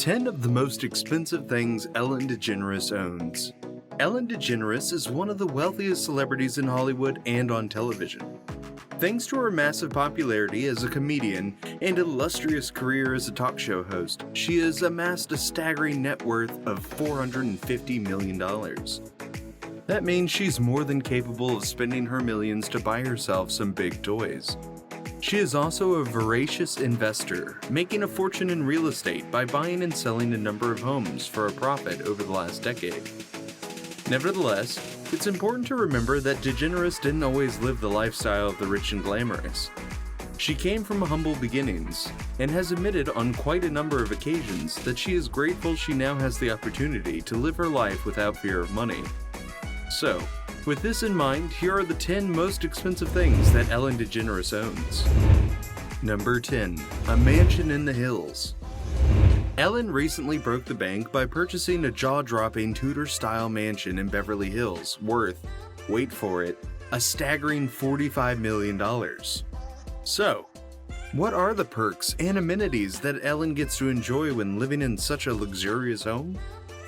10 of the most expensive things Ellen DeGeneres owns. Ellen DeGeneres is one of the wealthiest celebrities in Hollywood and on television. Thanks to her massive popularity as a comedian and illustrious career as a talk show host, she has amassed a staggering net worth of $450 million. That means she's more than capable of spending her millions to buy herself some big toys. She is also a voracious investor, making a fortune in real estate by buying and selling a number of homes for a profit over the last decade. Nevertheless, it's important to remember that DeGeneres didn't always live the lifestyle of the rich and glamorous. She came from humble beginnings, and has admitted on quite a number of occasions that she is grateful she now has the opportunity to live her life without fear of money. So, with this in mind, here are the 10 most expensive things that Ellen DeGeneres owns. Number 10. A mansion in the hills. Ellen recently broke the bank by purchasing a jaw-dropping Tudor-style mansion in Beverly Hills worth, wait for it, a staggering $45 million. So, what are the perks and amenities that Ellen gets to enjoy when living in such a luxurious home?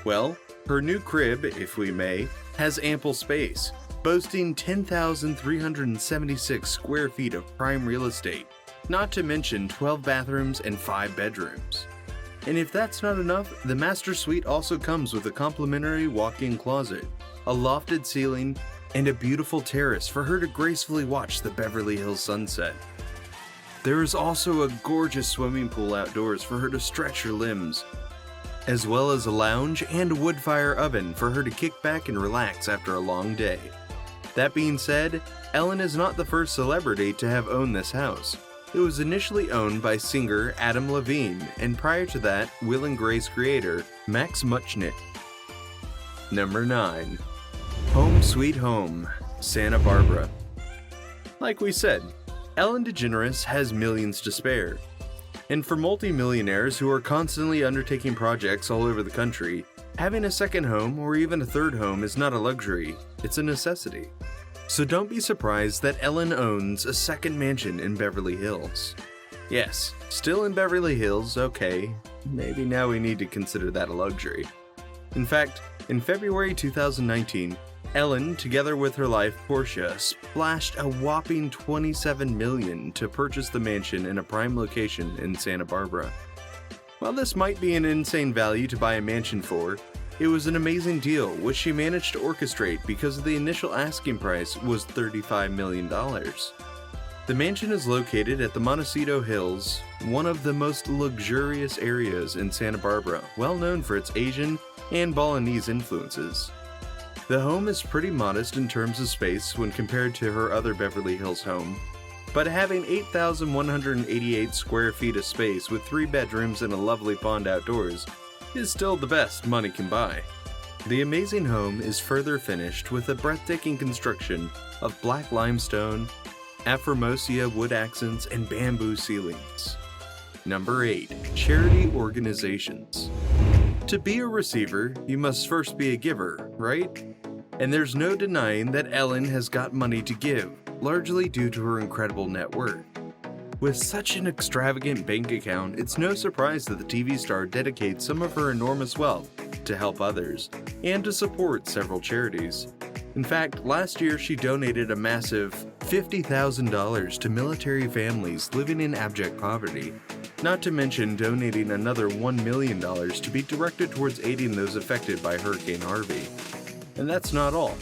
Well, her new crib, if we may, has ample space, boasting 10,376 square feet of prime real estate, not to mention 12 bathrooms and 5 bedrooms. And if that's not enough, the master suite also comes with a complimentary walk-in closet, a lofted ceiling, and a beautiful terrace for her to gracefully watch the Beverly Hills sunset. There is also a gorgeous swimming pool outdoors for her to stretch her limbs, as well as a lounge and a wood fire oven for her to kick back and relax after a long day. That being said, Ellen is not the first celebrity to have owned this house. It was initially owned by singer Adam Levine, and prior to that, Will and Grace creator Max Muchnick. Number 9. Home Sweet Home, Santa Barbara. Like we said, Ellen DeGeneres has millions to spare. And for multi-millionaires who are constantly undertaking projects all over the country, having a second home or even a third home is not a luxury, it's a necessity. So don't be surprised that Ellen owns a second mansion in Beverly Hills. Yes, still in Beverly Hills, okay, maybe now we need to consider that a luxury. In fact, in February 2019, Ellen, together with her wife PORSCHE, splashed a whopping $27 million to purchase the mansion in a prime location in Santa Barbara. While this might be an insane value to buy a mansion for, it was an amazing deal which she managed to orchestrate because the initial asking price was $35 million. The mansion is located at the Montecito Hills, one of the most luxurious areas in Santa Barbara, well known for its Asian and Balinese influences. The home is pretty modest in terms of space when compared to her other Beverly Hills home, but having 8,188 square feet of space with 3 bedrooms and a lovely pond outdoors is still the best money can buy. The amazing home is further finished with a breathtaking construction of black limestone, Afromosia wood accents, and bamboo ceilings. Number 8. Charity organizations. To be a receiver, you must first be a giver, right? And there's no denying that Ellen has got money to give, largely due to her incredible net worth. With such an extravagant bank account, it's no surprise that the TV star dedicates some of her enormous wealth to help others, and to support several charities. In fact, last year she donated a massive $50,000 to military families living in abject poverty, not to mention donating another $1 million to be directed towards aiding those affected by Hurricane Harvey. And that's not all.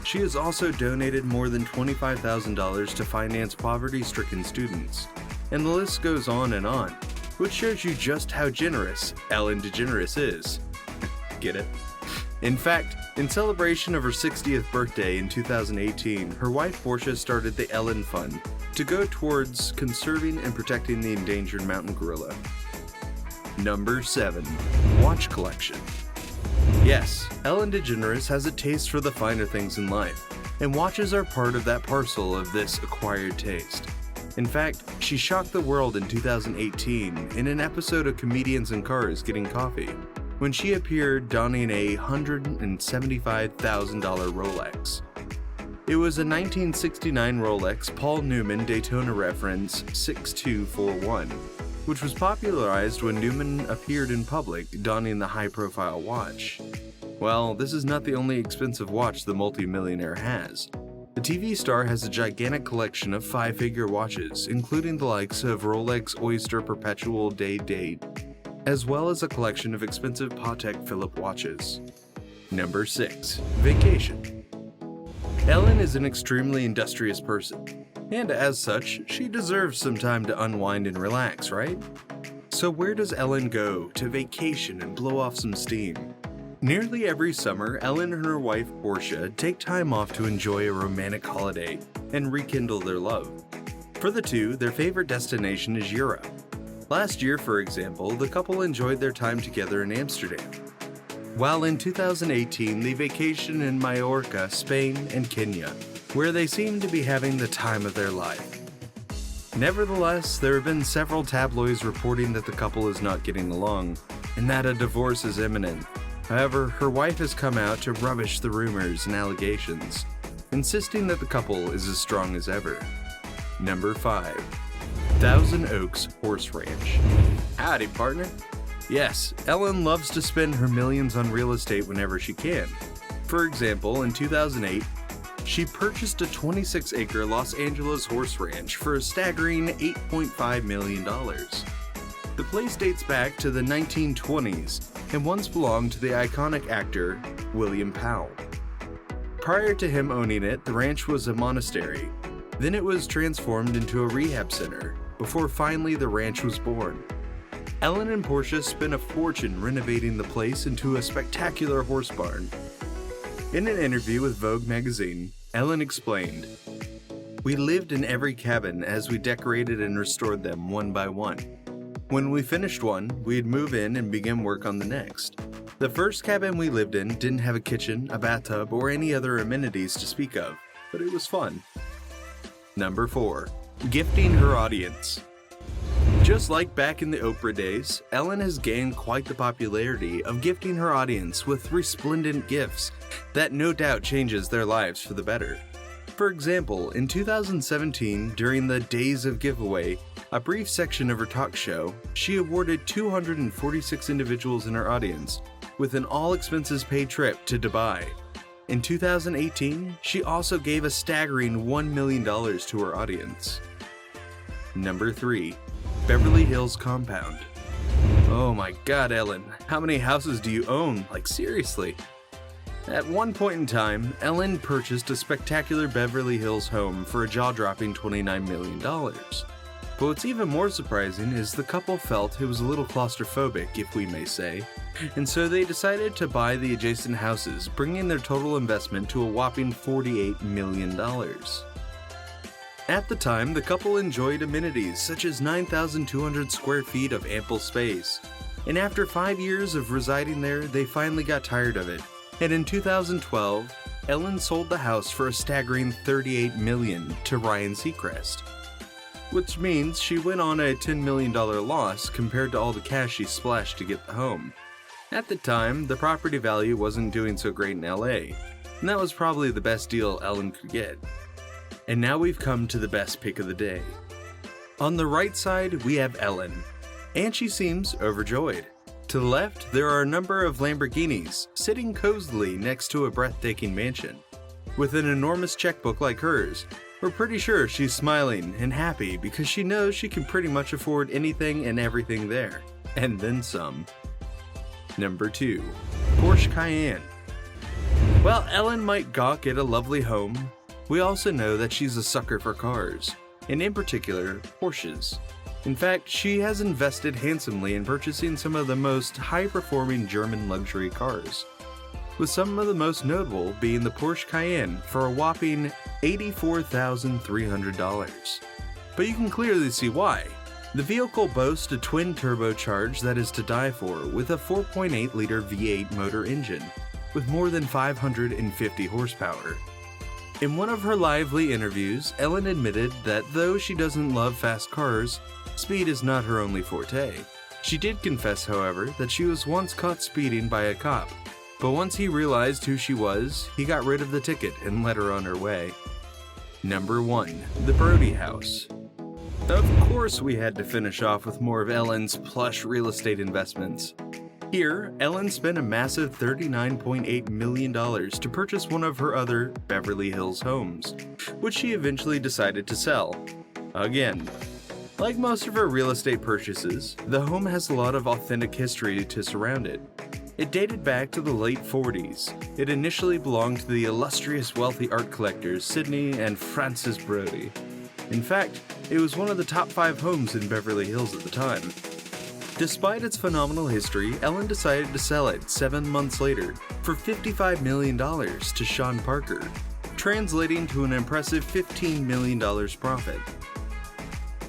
She has also donated more than $25,000 to finance poverty-stricken students. And the list goes on, which shows you just how generous Ellen DeGeneres is. Get it? In fact, in celebration of her 60th birthday in 2018, her wife PORSCHE started the Ellen Fund to go towards conserving and protecting the endangered mountain gorilla. Number 7. Watch collection. Yes, Ellen DeGeneres has a taste for the finer things in life, and watches are part of that parcel of this acquired taste. In fact, she shocked the world in 2018 in an episode of Comedians in Cars Getting Coffee, when she appeared donning a $175,000 Rolex. It was a 1969 Rolex Paul Newman Daytona reference 6241, which was popularized when Newman appeared in public donning the high-profile watch. Well, this is not the only expensive watch the multimillionaire has. The TV star has a gigantic collection of five-figure watches, including the likes of Rolex Oyster Perpetual Day Date, as well as a collection of expensive Patek Philippe watches. Number 6. Vacation. Ellen is an extremely industrious person, and as such, she deserves some time to unwind and relax, right? So where does Ellen go to vacation and blow off some steam? Nearly every summer, Ellen and her wife PORSCHE take time off to enjoy a romantic holiday and rekindle their love. For the two, their favorite destination is Europe. Last year, for example, the couple enjoyed their time together in Amsterdam, while in 2018 they vacationed in Majorca, Spain, and Kenya, where they seem to be having the time of their life. Nevertheless, there have been several tabloids reporting that the couple is not getting along, and that a divorce is imminent. However, her wife has come out to rubbish the rumors and allegations, insisting that the couple is as strong as ever. Number 5. Thousand Oaks Horse Ranch. Howdy, partner. Yes, Ellen loves to spend her millions on real estate whenever she can. For example, in 2008, she purchased a 26-acre Los Angeles horse ranch for a staggering $8.5 million. The place dates back to the 1920s and once belonged to the iconic actor William Powell. Prior to him owning it, the ranch was a monastery. Then it was transformed into a rehab center, before finally the ranch was born. Ellen and PORSCHE spent a fortune renovating the place into a spectacular horse barn. In an interview with Vogue magazine, Ellen explained, "We lived in every cabin as we decorated and restored them one by one. When we finished one, we'd move in and begin work on the next. The first cabin we lived in didn't have a kitchen, a bathtub, or any other amenities to speak of, but it was fun." Number 4. Gifting her audience. Just like back in the Oprah days, Ellen has gained quite the popularity of gifting her audience with resplendent gifts that no doubt changes their lives for the better. For example, in 2017, during the Days of Giveaway, a brief section of her talk show, she awarded 246 individuals in her audience with an all-expenses-paid trip to Dubai. In 2018, she also gave a staggering $1 million to her audience. Number 3. Beverly Hills Compound. Oh my god, Ellen, how many houses do you own? Like, seriously? At one point in time, Ellen purchased a spectacular Beverly Hills home for a jaw-dropping $29 million. But what's even more surprising is the couple felt it was a little claustrophobic, if we may say, and so they decided to buy the adjacent houses, bringing their total investment to a whopping $48 million. At the time, the couple enjoyed amenities such as 9,200 square feet of ample space, and after 5 years of residing there, they finally got tired of it, and in 2012, Ellen sold the house for a staggering $38 million to Ryan Seacrest, which means she went on a $10 million loss compared to all the cash she splashed to get the home. At the time, the property value wasn't doing so great in LA, and that was probably the best deal Ellen could get. And now we've come to the best pick of the day. On the right side, we have Ellen, and she seems overjoyed. To the left, there are a number of Lamborghinis sitting cozily next to a breathtaking mansion. With an enormous checkbook like hers, we're pretty sure she's smiling and happy because she knows she can pretty much afford anything and everything there, and then some. Number 2. Porsche Cayenne. While Ellen might gawk at a lovely home, we also know that she's a sucker for cars, and in particular, Porsches. In fact, she has invested handsomely in purchasing some of the most high-performing German luxury cars, with some of the most notable being the Porsche Cayenne for a whopping $84,300. But you can clearly see why. The vehicle boasts a twin turbocharge that is to die for, with a 4.8-liter V8 motor engine, with more than 550 horsepower. In one of her lively interviews, Ellen admitted that though she doesn't love fast cars, speed is not her only forte. She did confess, however, that she was once caught speeding by a cop, but once he realized who she was, he got rid of the ticket and let her on her way. Number 1. The Brody House. Of course, we had to finish off with more of Ellen's plush real estate investments. Here, Ellen spent a massive $39.8 million to purchase one of her other Beverly Hills homes, which she eventually decided to sell. Again. Like most of her real estate purchases, the home has a lot of authentic history to surround it. It dated back to the late 40s. It initially belonged to the illustrious wealthy art collectors Sidney and Francis Brody. In fact, it was one of the top 5 homes in Beverly Hills at the time. Despite its phenomenal history, Ellen decided to sell it 7 months later for $55 million to Sean Parker, translating to an impressive $15 million profit.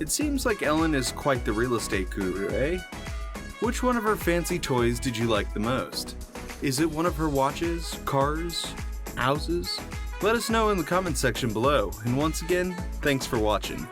It seems like Ellen is quite the real estate guru, eh? Which one of her fancy toys did you like the most? Is it one of her watches, cars, houses? Let us know in the comments section below, and once again, thanks for watching.